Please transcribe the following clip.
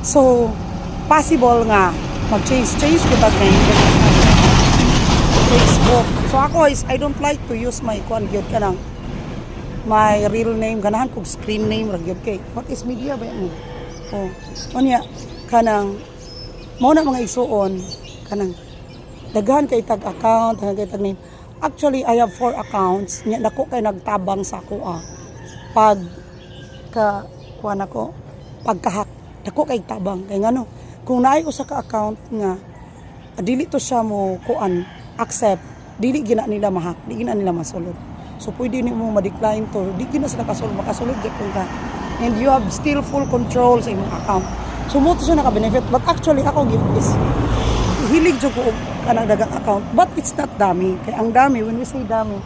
So possible nga mag-change kita name Facebook. So ako is I don't like to use my kuan gyud kanang my real name, ganahan kog screen name ra gyud kay what is media ba mo. Oh, unya kanang mao na mga isuon kanang daghan kay tag account, daghan kay tag name. Actually I have 4 accounts nya nako kay nagtabang sa ako pag ka kuan ako pagkahak dako kay tabang kay ngano kung naay usa ka account nga dili to siya mo kuan accept dili gina nila mahak di gina nila masulod so pwede nimo ma-decline to di gina sila makasulod gyud ka and you have still full control sa imong account so mo to siya naka-benefit but actually ako give is hilig jud ko kanang dagang account but it's not dami kay ang dami when we say dami